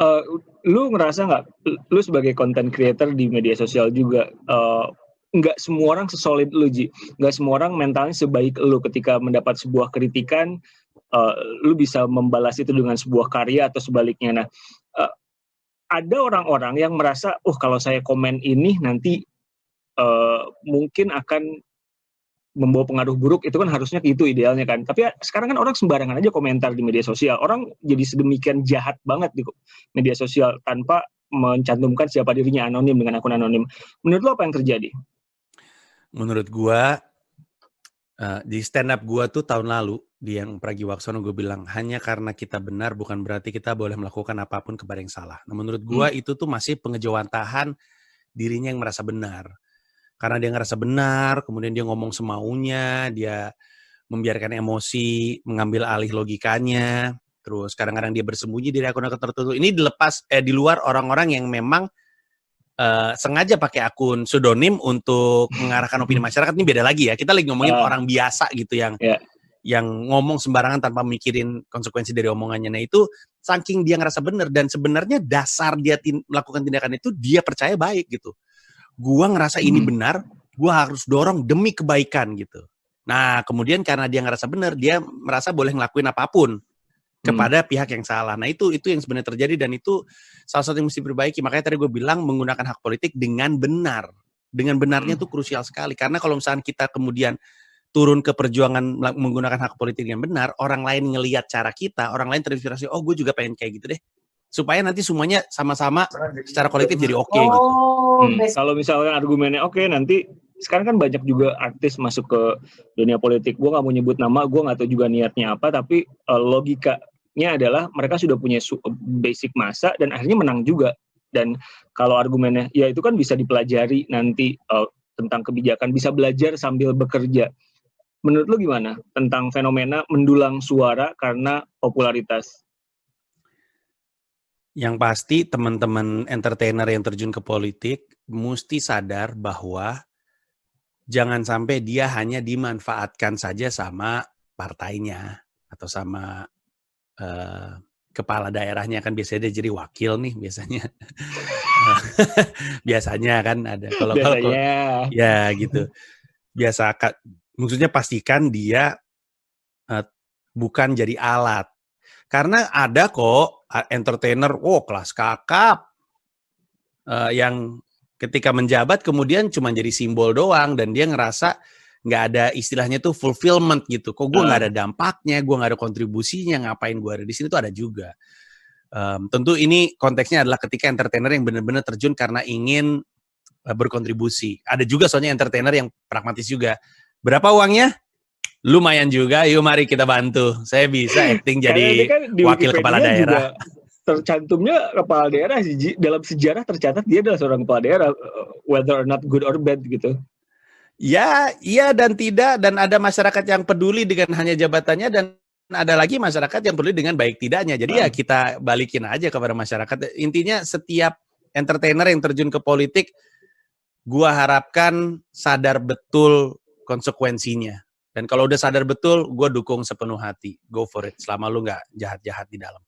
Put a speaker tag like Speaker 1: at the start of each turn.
Speaker 1: uh, lu ngerasa nggak, lu sebagai content creator di media sosial juga, nggak semua orang sesolid lu, Ji. Nggak semua orang mentalnya sebaik lu ketika mendapat sebuah kritikan, lu bisa membalas itu dengan sebuah karya atau sebaliknya. Nah, uh, ada orang-orang yang merasa, kalau saya komen ini nanti mungkin akan membawa pengaruh buruk, itu kan harusnya itu idealnya kan. Tapi sekarang kan orang sembarangan aja komentar di media sosial. Orang jadi sedemikian jahat banget di media sosial tanpa mencantumkan siapa dirinya, anonim dengan akun anonim. Menurut lo apa yang terjadi?
Speaker 2: Menurut gua di stand up gua tuh tahun lalu di yang Pragiwaksono gue bilang hanya karena kita benar bukan berarti kita boleh melakukan apapun kepada yang salah. Nah menurut gua itu tuh masih pengejawantahan dirinya yang merasa benar. Karena dia ngerasa benar, kemudian dia ngomong semaunya, dia membiarkan emosi, mengambil alih logikanya, terus kadang-kadang dia bersembunyi di akun-akun tertentu. Ini di luar orang-orang yang memang sengaja pakai akun pseudonym untuk mengarahkan opini masyarakat. Ini beda lagi ya. Kita lagi ngomongin orang biasa gitu yang ngomong sembarangan tanpa mikirin konsekuensi dari omongannya. Nah itu saking dia ngerasa benar dan sebenarnya dasar dia melakukan tindakan itu dia percaya baik gitu. Gua ngerasa ini benar, gua harus dorong demi kebaikan gitu. Nah, kemudian karena dia ngerasa benar, dia merasa boleh ngelakuin apapun kepada pihak yang salah. Nah, itu yang sebenarnya terjadi dan itu salah satu yang mesti diperbaiki. Makanya tadi gue bilang menggunakan hak politik dengan benar. Dengan benarnya itu krusial sekali. Karena kalau misalnya kita kemudian turun ke perjuangan menggunakan hak politik dengan benar, orang lain ngelihat cara kita, orang lain terinspirasi, oh gue juga pengen kayak gitu deh. Supaya nanti semuanya sama-sama secara kolektif jadi oke gitu.
Speaker 1: Kalau misalkan argumennya nanti sekarang kan banyak juga artis masuk ke dunia politik. Gue nggak mau nyebut nama, gue nggak tahu juga niatnya apa, tapi logikanya adalah mereka sudah punya basic masa dan akhirnya menang juga. Dan kalau argumennya, ya itu kan bisa dipelajari nanti tentang kebijakan, bisa belajar sambil bekerja. Menurut lo gimana tentang fenomena mendulang suara karena popularitas?
Speaker 2: Yang pasti teman-teman entertainer yang terjun ke politik mesti sadar bahwa jangan sampai dia hanya dimanfaatkan saja sama partainya atau sama kepala daerahnya, kan biasanya dia jadi wakil nih biasanya. Biasanya kan ada kalau ya gitu. Maksudnya pastikan dia bukan jadi alat. Karena ada kok entertainer, kelas kakap, yang ketika menjabat kemudian cuma jadi simbol doang dan dia ngerasa nggak ada istilahnya tuh fulfillment gitu. Kok gue nggak ada dampaknya, gue nggak ada kontribusinya, ngapain gue ada di sini tuh ada juga. Tentu ini konteksnya adalah ketika entertainer yang benar-benar terjun karena ingin berkontribusi. Ada juga soalnya entertainer yang pragmatis juga. Berapa uangnya? Lumayan juga, yuk mari kita bantu. Saya bisa acting jadi kan wakil kepala daerah.
Speaker 1: Tercantumnya kepala daerah sih, dalam sejarah tercatat dia adalah seorang kepala daerah, whether or not good or bad gitu.
Speaker 2: Ya, iya dan tidak, dan ada masyarakat yang peduli dengan hanya jabatannya dan ada lagi masyarakat yang peduli dengan baik tidaknya. Jadi ya kita balikin aja kepada masyarakat. Intinya setiap entertainer yang terjun ke politik, gua harapkan sadar betul konsekuensinya. Dan kalau udah sadar betul, gue dukung sepenuh hati. Go for it. Selama lu nggak jahat-jahat di dalam.